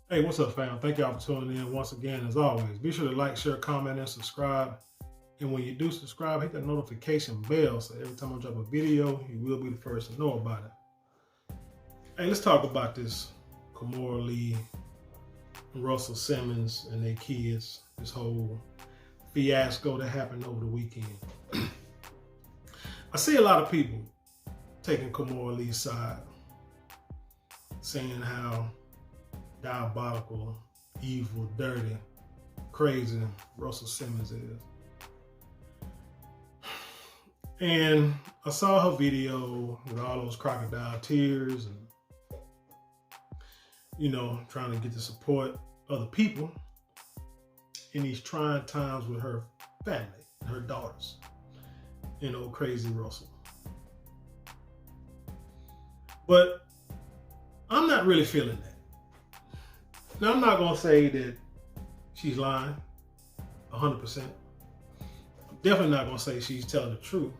Hey, what's up, fam? Thank y'all for tuning in once again. As always, be sure to like, share, comment, and subscribe. And when you do subscribe, hit that notification bell so every time I drop a video, you will be the first to know about it. Hey, let's talk about this Kimora Lee and Russell Simmons and their kids, this whole fiasco that happened over the weekend. I see a lot of people taking Kimora Lee's side, saying how diabolical, evil, dirty, crazy Russell Simmons is. And I saw her video with all those crocodile tears and, trying to get the support of the people in these trying times with her family and her daughters and old crazy Russell. But I'm not really feeling that. Now, I'm not going to say that she's lying 100%. I'm definitely not going to say she's telling the truth.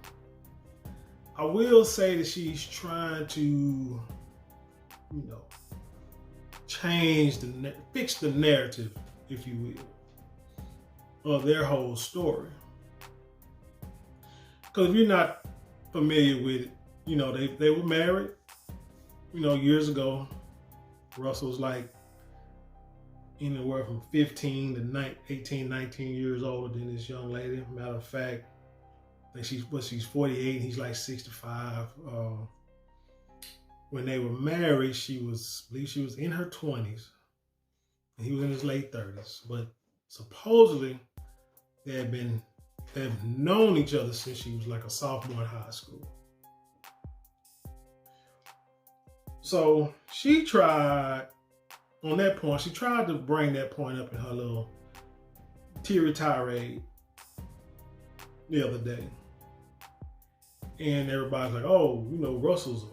I will say that she's trying to, fix the narrative, if you will, of their whole story. Because if you're not familiar with it, they were married, years ago. Russell was like anywhere from 15 to 18, 19 years older than this young lady. Matter of fact, I think she's 48, he's like 65. When they were married, I believe she was in her 20s, and he was in his late 30s. But supposedly, they've known each other since she was like a sophomore in high school. So she tried to bring that point up in her little teary tirade the other day. And everybody's like, oh, Russell's a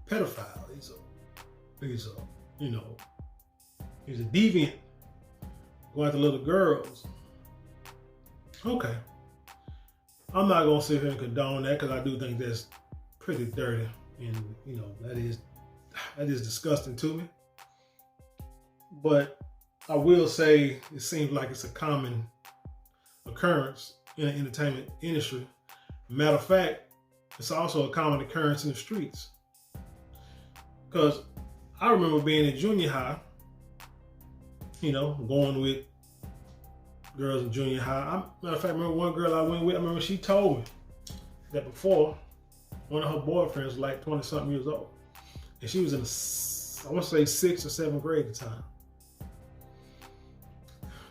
pedophile. He's a deviant going after little girls. Okay. I'm not going to sit here and condone that because I do think that's pretty dirty. And, that is disgusting to me. But I will say it seems like it's a common occurrence in the entertainment industry. Matter of fact, it's also a common occurrence in the streets. Because I remember being in junior high, going with girls in junior high. Matter of fact, I remember one girl I went with, I remember she told me that before, one of her boyfriends was like 20-something years old. And she was in, I want to say 6th or 7th grade at the time.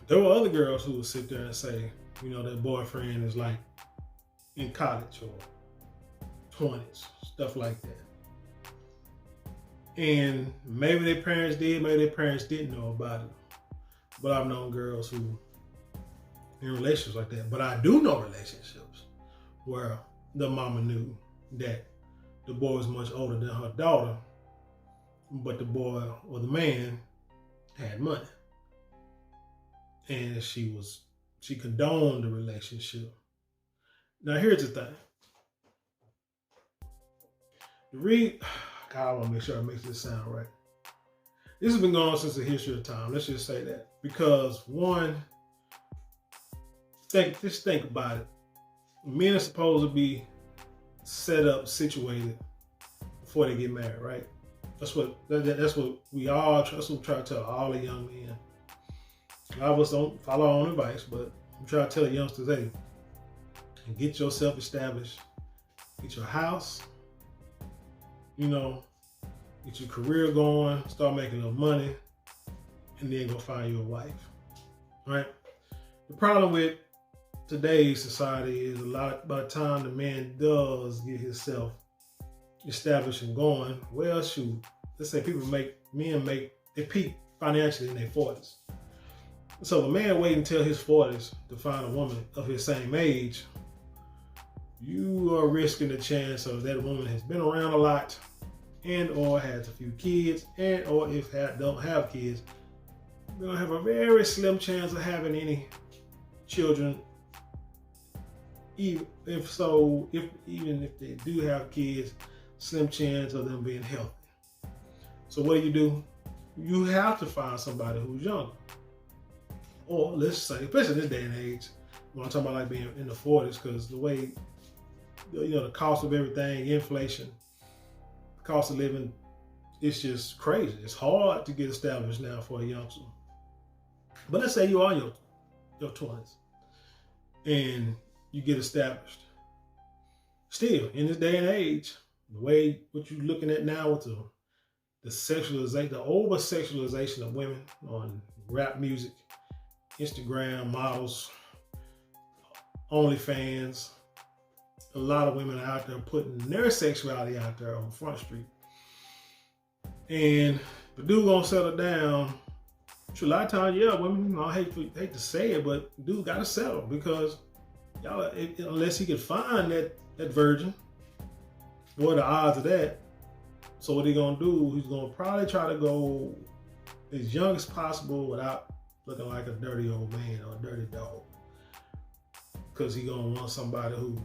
There were other girls who would sit there and say, their boyfriend is like in college or 20s, stuff like that. And maybe their parents did, maybe their parents didn't know about it. But I've known girls who in relationships like that. But I do know relationships where the mama knew that the boy was much older than her daughter, but the boy or the man had money. And she condoned the relationship. Now here's the thing. God, I want to make sure I make this sound right. This has been going on since the history of time. Let's just say that. Because one, just think about it. Men are supposed to be set up, situated before they get married, right? That's what we try to tell all the young men. A lot of us don't follow our own advice, but I'm trying to tell the youngsters, hey, get yourself established, get your house, get your career going, start making enough money, and then go find you a wife, right? The problem with today's society is by the time the man does get himself established and going, well, shoot, let's say they peak financially in their 40s. So a man waiting until his 40s to find a woman of his same age, you are risking the chance of that woman has been around a lot and or has a few kids, and or if don't have kids, you're gonna have a very slim chance of having any children. Even if they do have kids, slim chance of them being healthy. So what do? you have to find somebody who's younger. Or let's say, especially in this day and age, when I'm talking about like being in the 40s, because the way, the cost of everything, inflation, cost of living, it's just crazy. It's hard to get established now for a youngster. But let's say you are in your 20s and you get established. Still, in this day and age, the way what you're looking at now with the sexualization, the over-sexualization of women on rap music, Instagram models, OnlyFans, a lot of women are out there putting their sexuality out there on Front Street. And the dude gonna settle down. A lot of times, yeah, women, I hate to say it, but dude gotta settle because y'all, unless he can find that virgin, what are the odds of that? So what he gonna do? He's gonna probably try to go as young as possible without looking like a dirty old man or a dirty dog, because he gonna want somebody who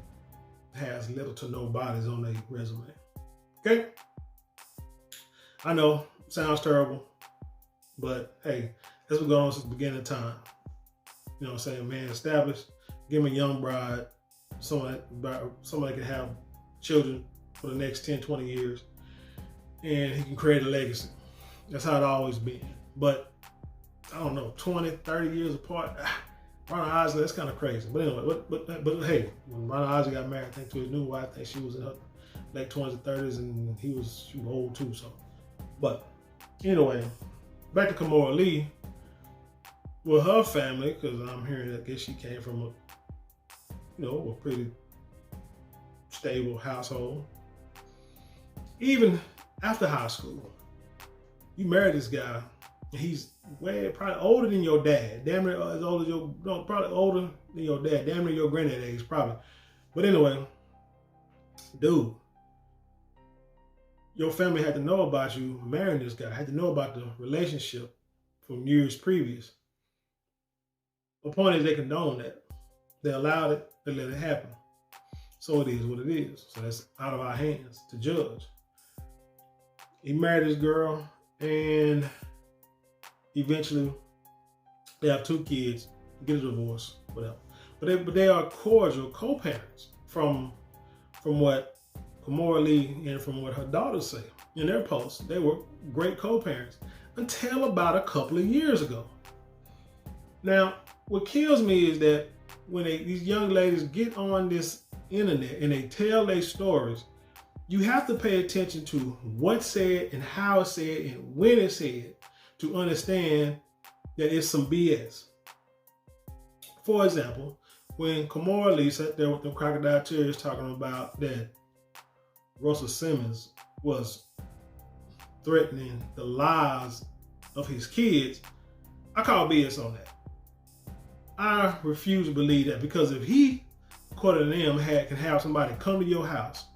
has little to no bodies on their resume. Okay, I know, sounds terrible, but hey, that's what going on since the beginning of time. You know what I'm saying? Man, established, give him a young bride, somebody can have children for the next 10, 20 years, and he can create a legacy. That's how it always been. But I don't know, 20, 30 years apart, Ron Isley, that's kind of crazy. But anyway, but hey, when Ron Isley got married, I think to his new wife, I think she was in her late 20s and 30s, and she was old too. So, but anyway, back to Kimora Lee with her family, because I'm hearing that I guess she came from a pretty stable household. Even after high school, you marry this guy, and he's probably older than your dad. Damn near as old as probably older than your dad. Damn near your granddad age, probably. But anyway, dude, your family had to know about you marrying this guy, had to know about the relationship from years previous. The point is they condoned that. They allowed it, they let it happen. So it is what it is. So that's out of our hands to judge. He married this girl, and eventually they have 2 kids, get a divorce, whatever. But they are cordial co-parents from what Kimora Lee and from what her daughters say in their posts. They were great co-parents until about a couple of years ago. Now, what kills me is that when these young ladies get on this internet and they tell their stories, you have to pay attention to what's said and how it's said and when it's said to understand that it's some BS. For example, when Kimora Lee sat there with them crocodile tears talking about that Russell Simmons was threatening the lives of his kids, I call BS on that. I refuse to believe that, because if he, according to them, can have somebody come to your house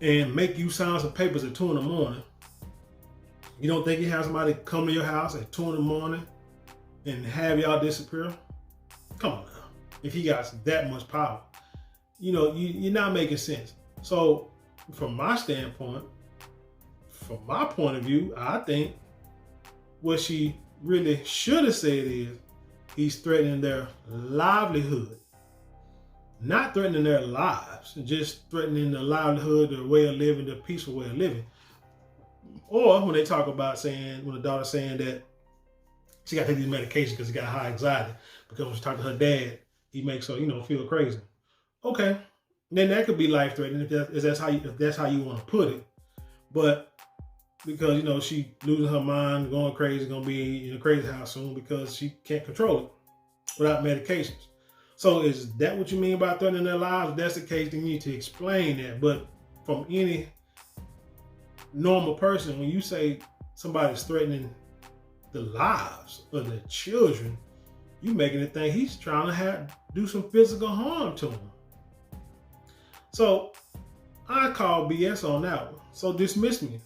and make you sign some papers at 2 in the morning, you don't think he has somebody come to your house at 2 in the morning and have y'all disappear? Come on now. If he got that much power, you're not making sense. So from my standpoint, from my point of view, I think what she really should have said is, he's threatening their livelihood, not threatening their lives, just threatening the livelihood, their way of living, their peaceful way of living. Or when they talk about when the daughter's saying that she got to take these medications because she got high anxiety, because when she talked to her dad, he makes her, feel crazy. Okay, then that could be life threatening if that's how you want to put it. But because she losing her mind, going crazy, gonna be in a crazy house soon because she can't control it without medications. So is that what you mean by threatening their lives? If that's the case, then you need to explain that. But from any normal person, when you say somebody's threatening the lives of their children, you making it think he's trying to do some physical harm to them. So I call BS on that one. So dismiss me.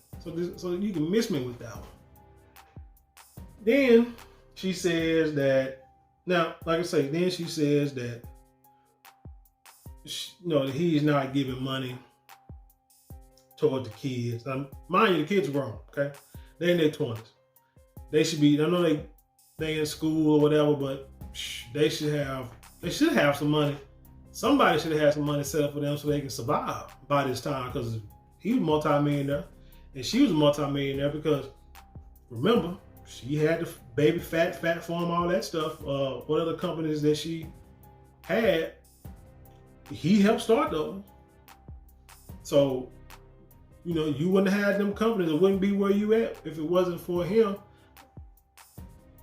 So you can miss me with that one. Then she says that, then she says that, he's not giving money toward the kids. Mind you, the kids are grown, okay? They're in their 20s. They should be. I know they in school or whatever, but they should have some money. Somebody should have had some money set up for them so they can survive by this time, because he was a multi-millionaire and she was a multi-millionaire, because remember, she had the baby fat farm, all that stuff. What other companies that she had, he helped start those. So, you wouldn't have had them companies. It wouldn't be where you at if it wasn't for him.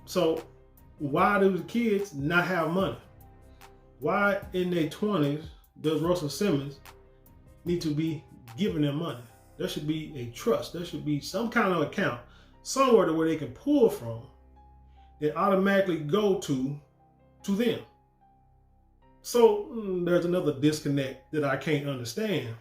So why do the kids not have money? Why in their 20s does Russell Simmons need to be giving them money? There should be a trust. There should be some kind of account somewhere to where they can pull from that automatically go to them. So there's another disconnect that I can't understand.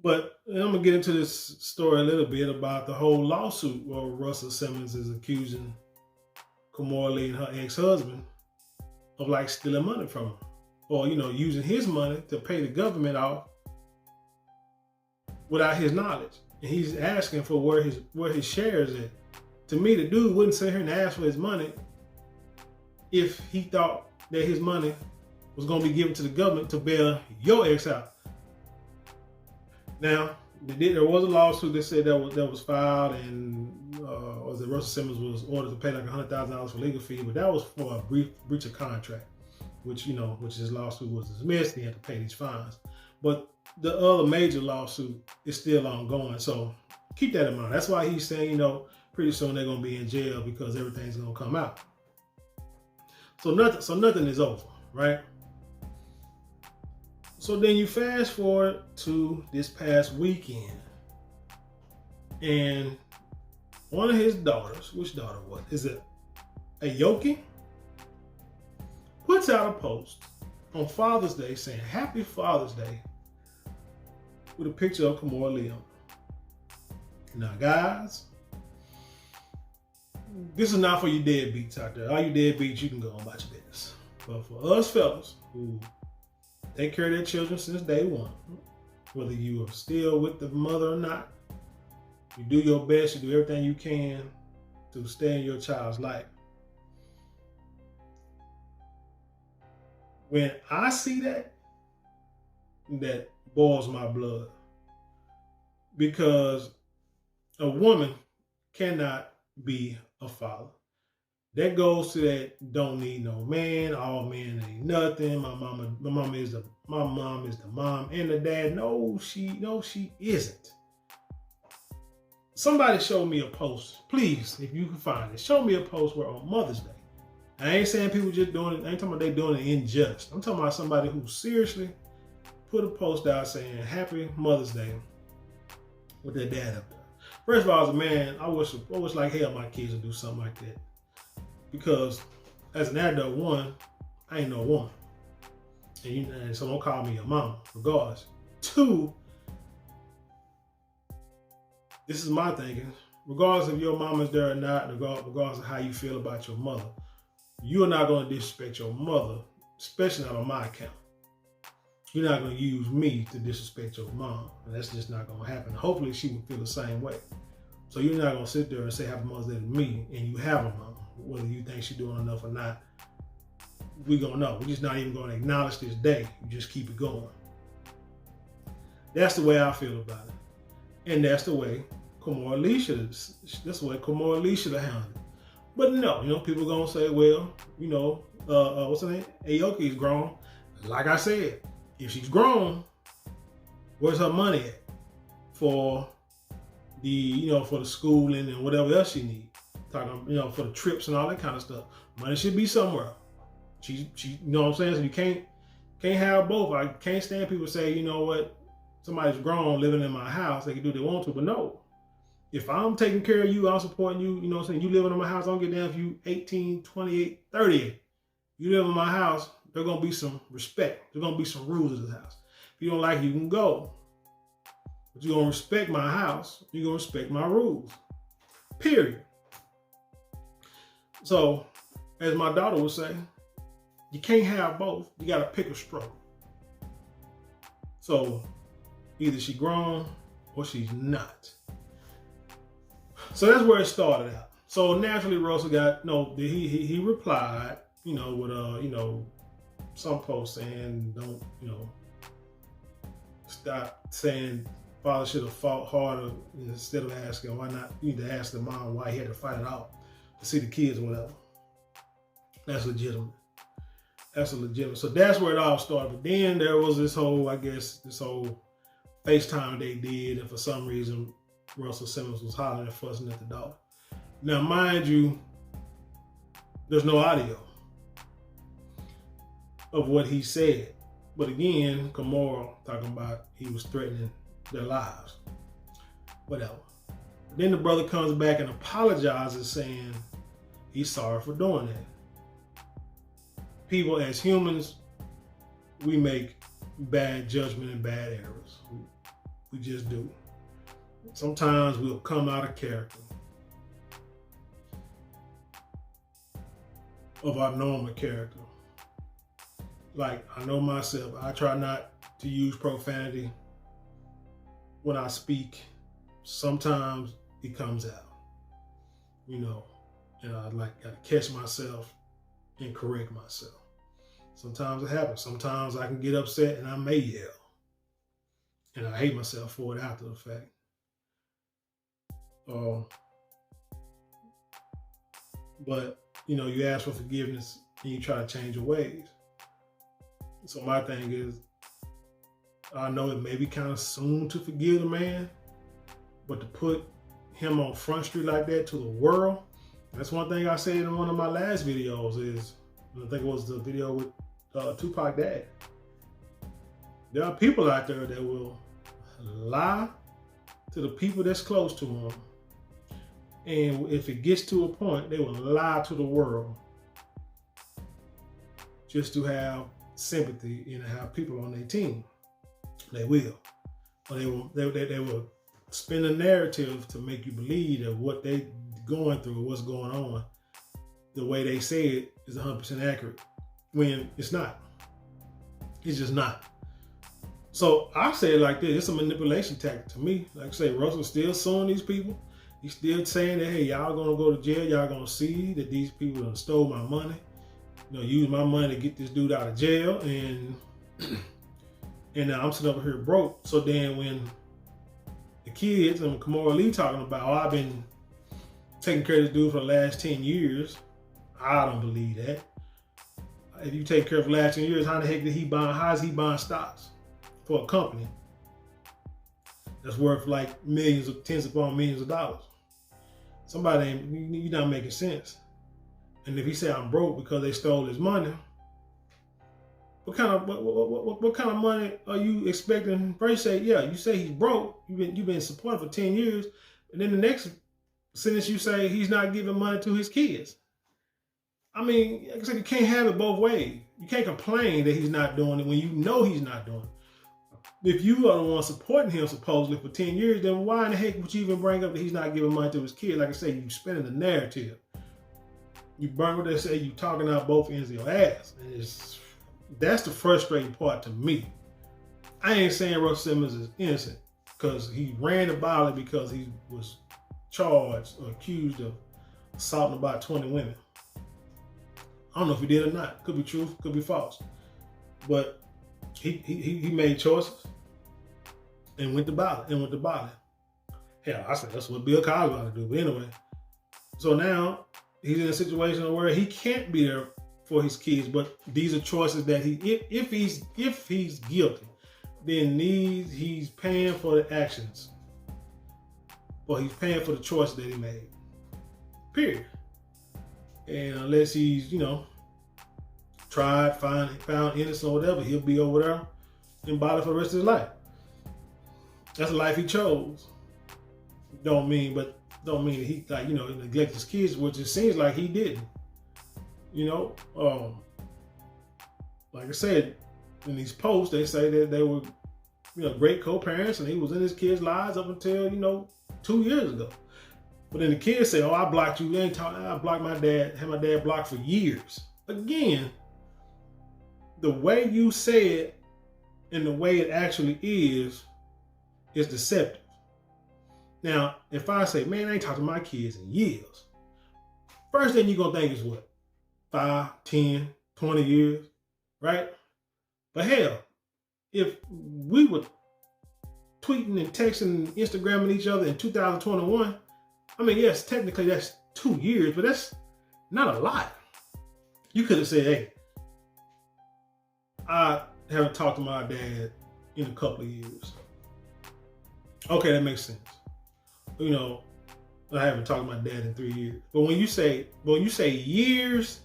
But I'm going to get into this story a little bit about the whole lawsuit where Russell Simmons is accusing Kimora Lee and her ex-husband of stealing money from him, or, using his money to pay the government off without his knowledge. And he's asking for where his shares at. To me, the dude wouldn't sit here and ask for his money if he thought that his money was going to be given to the government to bail your ex out. Now, there was a lawsuit that said that was filed, and Russell Simmons was ordered to pay $100,000 for legal fee, but that was for a breach of contract, which his lawsuit was dismissed. He had to pay these fines. But the other major lawsuit is still ongoing, so keep that in mind. That's why he's saying, pretty soon they're gonna be in jail because everything's gonna come out. So nothing is over, right? So then you fast forward to this past weekend, and one of his daughters, which daughter was? Is it Aoki? Puts out a post on Father's Day saying, "Happy Father's Day," with a picture of Kimora Lee. Now, guys, this is not for you deadbeats out there. All you deadbeats, you can go on about your business. But for us fellas who take care of their children since day one, whether you are still with the mother or not, you do your best, you do everything you can to stay in your child's life. When I see that boils my blood, because a woman cannot be a father. That goes to that don't need no man, all men ain't nothing. My mom is the mom, and the dad. No, she isn't. Somebody show me a post, please, if you can find it. Show me a post where on Mother's Day. I ain't saying people just doing it. I ain't talking about they doing it unjust. I'm talking about somebody who seriously put a post out saying Happy Mother's Day with their dad up there. First of all, as a man, I wish like hell my kids would do something like that. Because as an adult, one, I ain't no woman. And so don't call me your mama, regardless. Two, this is my thinking. Regardless if your mama's there or not, regardless of how you feel about your mother, you are not going to disrespect your mother, especially not on my account. You're not going to use me to disrespect your mom. And that's just not going to happen. Hopefully she will feel the same way. So you're not going to sit there and say Happy Mother's Day to me and you have a mama. Whether you think she's doing enough or not, we're going to know. We're just not even going to acknowledge this day. You just keep it going. That's the way I feel about it. And that's the way Kimora Lee should have handled it. But no, people are going to say, well, what's her name? Aoki is grown. Like I said, if she's grown, where's her money at for the schooling and whatever else she needs? Talking, for the trips and all that kind of stuff. Money should be somewhere. She, you know what I'm saying? So you can't have both. I can't stand people say, you know what, somebody's grown living in my house, they can do what they want to, but no. If I'm taking care of you, I'm supporting you, you living in my house, I don't get down if you 18, 28, 38. You live in my house, there's going to be some respect. There's going to be some rules in this house. If you don't like it, you can go. But you're going to respect my house. You're going to respect my rules. Period. So, as my daughter would say, you can't have both. You got to pick a stroke. So, either she's grown or she's not. So that's where it started out. So naturally, Russell got he replied, with some posts saying don't stop saying father should have fought harder instead of asking why not. You need to ask the mom why he had to fight it out to see the kids or whatever. That's legitimate. That's legitimate. So that's where it all started. But then there was this whole FaceTime they did, and for some reason Russell Simmons was hollering and fussing at the daughter. Now, mind you, there's no audio of what he said. But again, Kimora talking about he was threatening their lives. Whatever. Then the brother comes back and apologizes, saying he's sorry for doing that. People, as humans, we make bad judgment and bad errors. We just do. Sometimes we'll come out of character of our normal character. Like, I know myself, I try not to use profanity when I speak. Sometimes it comes out, and I gotta catch myself and correct myself. Sometimes it happens. Sometimes I can get upset and I may yell. And I hate myself for it after the fact. But, you ask for forgiveness and you try to change your ways. So my thing is, I know it may be kind of soon to forgive the man, but to put him on Front Street like that to the world, that's one thing I said in one of my last videos is, I think it was the video with Tupac Dad. There are people out there that will lie to the people that's close to them. And if it gets to a point, they will lie to the world just to have sympathy and have people on their team. They will. Or they will spin a narrative to make you believe that what they're going through, what's going on, the way they say it is 100% accurate, when it's not. It's just not. So I say it like this, it's a manipulation tactic to me. Like I say, Russell's still suing these people. He's still saying that, hey, y'all gonna go to jail, y'all gonna see that these people done stole my money. Use my money to get this dude out of jail, and now I'm sitting over here broke. So then when the kids and Kimora Lee talking about, I've been taking care of this dude for the last 10 years, I don't believe that. If you take care of the last 10 years, how the heck how is he buying stocks for a company that's worth like tens upon millions of dollars? You're not making sense. And if he say I'm broke because they stole his money, what kind of money are you expecting? First you say he's broke. You've been supporting for 10 years, and then the next sentence you say he's not giving money to his kids. I mean, like I said, you can't have it both ways. You can't complain that he's not doing it when you know he's not doing it. If you are the one supporting him supposedly for 10 years, then why in the heck would you even bring up that he's not giving money to his kids? Like I say, you spinning the narrative. You burn what they say, you talking out both ends of your ass. And that's the frustrating part to me. I ain't saying Russell Simmons is innocent because he ran the ballot because he was charged or accused of assaulting about 20 women. I don't know if he did or not. Could be true, could be false. But he made choices and went to ballot. Hell, I said that's what Bill Cosby ought to do. But anyway, so now he's in a situation where he can't be there for his kids, but these are choices that if he's guilty, then he's paying for the actions. Or he's paying for the choice that he made. Period. And unless he's, found innocent or whatever, he'll be over there in body for the rest of his life. That's the life he chose. Don't mean that he neglected his kids, which it seems like he didn't. Like I said, in these posts, they say that they were, great co-parents and he was in his kids' lives up until, 2 years ago. But then the kids say, oh, I blocked you. You ain't talking. I blocked my dad, had my dad blocked for years. Again, the way you say it and the way it actually is deceptive. Now, if I say, man, I ain't talked to my kids in years, first thing you're going to think is what? 5, 10, 20 years, right? But hell, if we were tweeting and texting and Instagramming each other in 2021, I mean, yes, technically that's 2 years, but that's not a lot. You could have said, hey, I haven't talked to my dad in a couple of years. Okay, that makes sense. You know, I haven't talked to my dad in 3 years. But when you say years,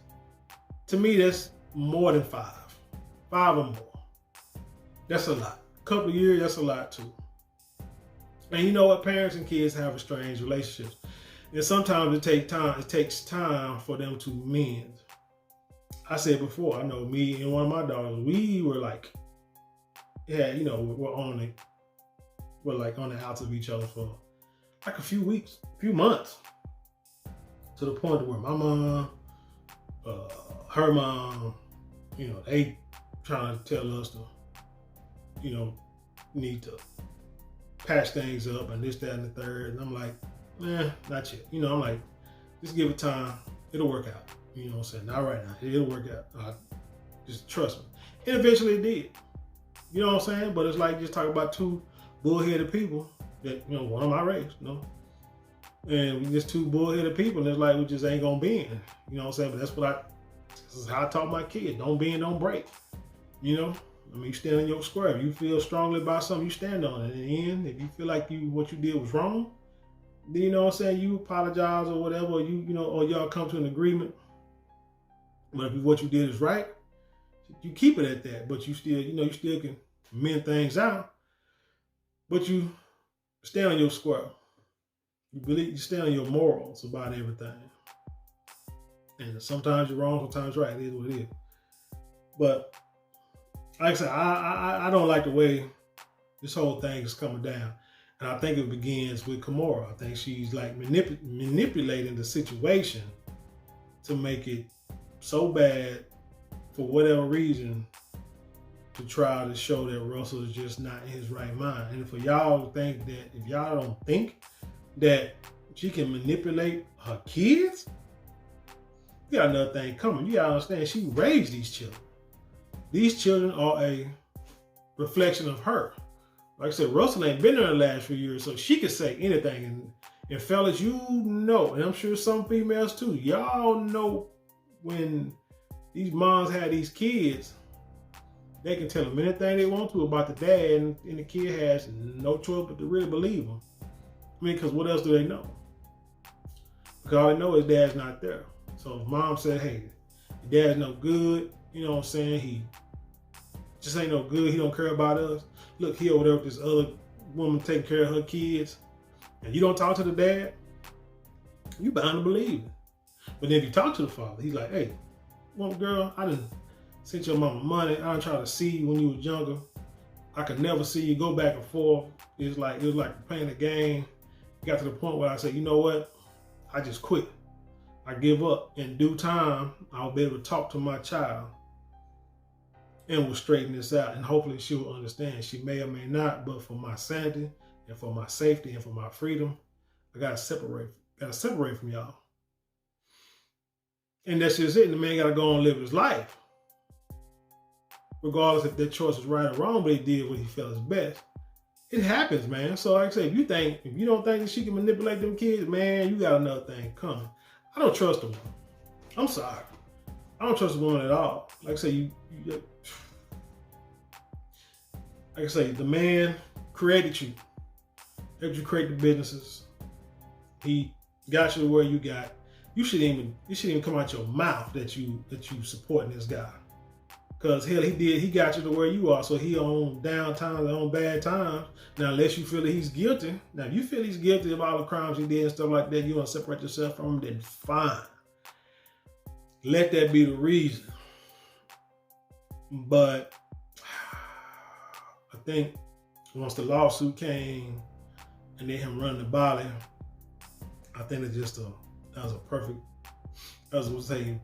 to me, that's more than 5. 5 or more. That's a lot. A couple of years, that's a lot too. And you know what? Parents and kids have a strange relationship. And sometimes it takes time for them to mend. I said before, I know me and one of my daughters, we were like, yeah, you know, we're like on the outs of each other for like a few weeks, a few months. To the point where my mom, her mom, you know, they trying to tell us to, you know, need to patch things up and this, that, and the third. And I'm like, not yet. You know, I'm like, just give it time. It'll work out. You know what I'm saying? Not right now. It'll work out. Just trust me. And eventually it did. You know what I'm saying? But it's like just talking about two bullheaded people that, you know, one of my race, you know. And we just two bullheaded people, and it's like we just ain't gonna bend. You know what I'm saying? But this is how I taught my kids. Don't bend, don't break. You know? I mean, you stand on your square. If you feel strongly about something, you stand on it. In the end, if you feel like what you did was wrong, then you know what I'm saying, you apologize or whatever, or you know, or y'all come to an agreement. But if what you did is right, you keep it at that. But you still, you know, you still can mend things out. But you stand on your square. You stand on your morals about everything. And sometimes you're wrong, sometimes right. It is what it is. But like I said, I don't like the way this whole thing is coming down. And I think it begins with Kimora. I think she's like manipulating the situation to make it so bad for whatever reason to try to show that Russell is just not in his right mind. And for y'all to think that, if y'all don't think that she can manipulate her kids, you got another thing coming. You gotta understand, she raised these children. These children are a reflection of her. Like I said, Russell ain't been there the last few years, so she could say anything. And fellas, you know, and I'm sure some females too, y'all know when these moms had these kids, they can tell them anything they want to about the dad, and the kid has no choice but to really believe them. I mean, because what else do they know? Because all they know is dad's not there. So if mom said, hey, dad's no good, you know what I'm saying, he just ain't no good, he don't care about us. Look, he over there with this other woman taking care of her kids, and you don't talk to the dad, you bound to believe it. But then if you talk to the father, he's like, hey, well, girl, I done sent your mama money. I done tried to see you when you was younger. I could never see you go back and forth. It was like playing a game. It got to the point where I said, you know what? I just quit. I give up. In due time, I'll be able to talk to my child and we'll straighten this out. And hopefully she will understand. She may or may not, but for my sanity and for my safety and for my freedom, I gotta separate from y'all. And that's just it. And the man gotta go on and live his life. Regardless if their choice is right or wrong, but he did what he felt is best. It happens, man. So like I say, if you don't think that she can manipulate them kids, man, you got another thing coming. I don't trust a woman. I'm sorry. I don't trust a woman at all. Like I say, the man created you. Helped you create the businesses. He got you to where you got. You shouldn't even come out your mouth that you supporting this guy. Because hell, he got you to where you are. So he on down times, on bad times. Now, unless you feel that he's guilty. Now, if you feel he's guilty of all the crimes he did and stuff like that, you want to separate yourself from him, then fine. Let that be the reason. But I think once the lawsuit came and then him running the body, I think that was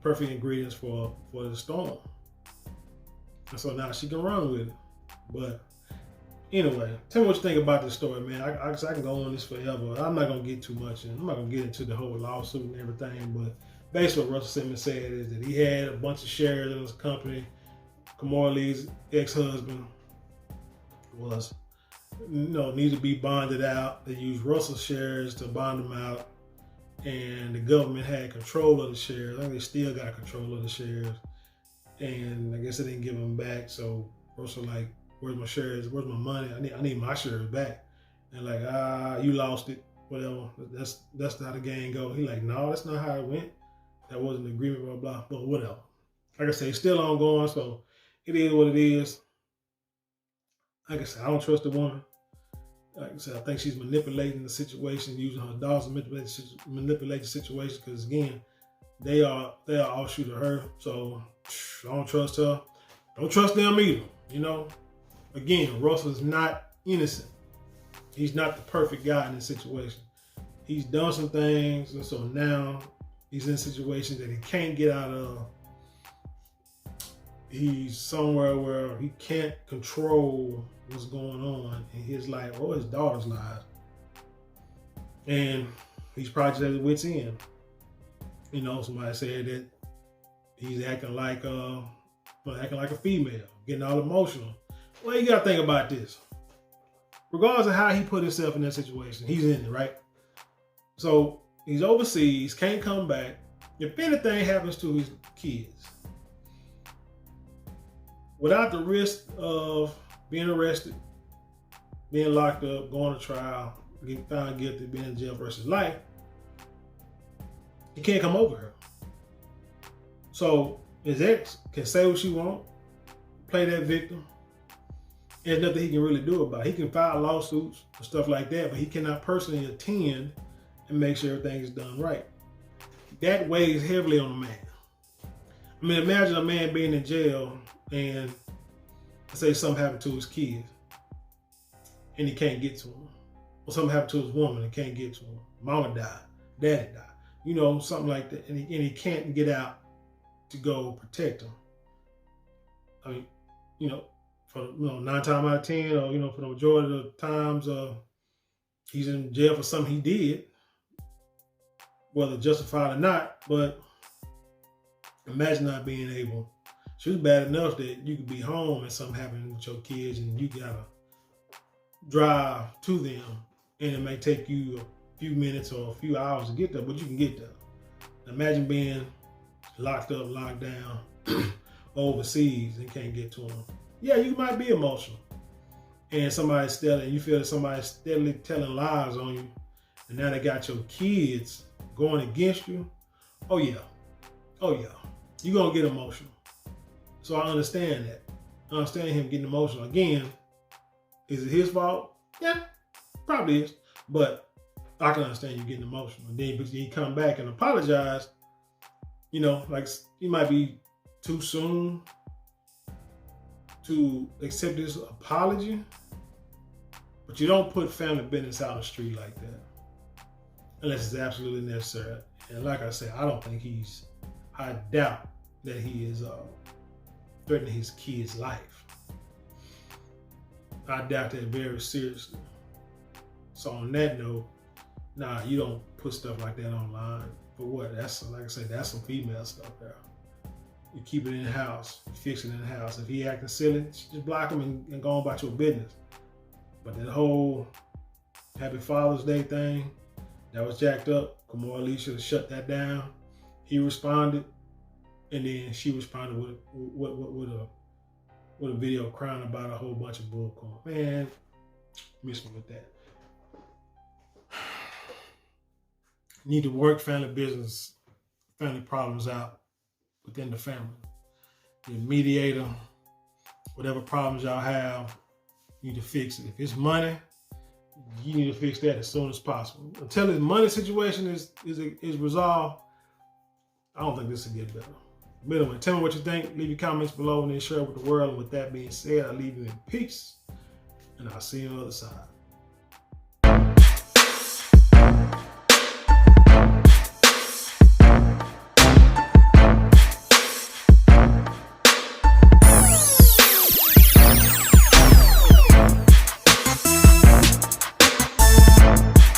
perfect ingredients for the storm. And so now she can run with it. But Anyway, tell me what you think about this story, man. I can go on this forever. I'm not gonna get too much in. I'm not gonna get into the whole lawsuit and everything, but basically what Russell Simmons said is that he had a bunch of shares in his company. Kimora Lee's ex-husband was, needed to be bonded out. They used Russell's shares to bond them out, and the government had control of the shares. I think they still got control of the shares, and I guess they didn't give them back. So Russell like, where's my shares? Where's my money? I need my shares back. And like, you lost it. Whatever. That's how the game go. He like, no, that's not how it went. That wasn't an agreement, blah, blah, but whatever. Like I say, it's still ongoing, so it is what it is. Like I said, I don't trust the woman. Like I said, I think she's manipulating the situation, using her dollars to manipulate the situation, because again, they are offshoot of her. So I don't trust her. Don't trust them either, Again, Russell is not innocent. He's not the perfect guy in this situation. He's done some things, and so now he's in situations that he can't get out of. He's somewhere where he can't control what's going on in his life or his daughter's lives. And he's probably at his wit's end. Somebody said that he's acting like a female, getting all emotional. Well, you gotta think about this. Regardless of how he put himself in that situation, he's in it, right? So he's overseas, can't come back. If anything happens to his kids, without the risk of being arrested, being locked up, going to trial, getting found guilty, being in jail versus life, he can't come over here. So his ex can say what she wants, play that victim. There's nothing he can really do about it. He can file lawsuits and stuff like that, but he cannot personally attend and make sure everything is done right. That weighs heavily on a man. I mean, imagine a man being in jail and say something happened to his kids and he can't get to them. Or something happened to his woman and can't get to him. Mama died, daddy died, something like that. And he can't get out to go protect them. I mean, for 9 times out of 10, or for the majority of the times, he's in jail for something he did, whether justified or not. But imagine not being able. She was bad enough that you could be home and something happened with your kids, and you gotta drive to them, and it may take you a few minutes or a few hours to get there, but you can get there. Imagine being locked up, locked down, overseas, and can't get to them. Yeah, you might be emotional, and you feel that somebody's steadily telling lies on you, and now they got your kids going against you. Oh yeah, you're gonna get emotional. So I understand that. I understand him getting emotional. Again, is it his fault? Yeah, probably is, but I can understand you getting emotional. And then he come back and apologize. Like he might be too soon to accept this apology, but you don't put family business out on the street like that unless it's absolutely necessary. And like I said, I doubt that he is threatening his kid's life. I doubt that very seriously. So on that note, nah, you don't put stuff like that online. For what? That's, like I said, that's some female stuff there. You keep it in the house. You fix it in the house. If he acting silly, just block him and go on about your business. But that whole Happy Father's Day thing, that was jacked up. Kimora Lee should have shut that down. He responded, and then she responded with a video crying about a whole bunch of bullcorn. Man, miss me with that. Need to work family business, family problems out within the family. The mediator, whatever problems y'all have, you need to fix it. If it's money, you need to fix that as soon as possible. Until the money situation is resolved, I don't think this will get better. But anyway, tell me what you think. Leave your comments below and then share it with the world. And with that being said, I leave you in peace, and I'll see you on the other side.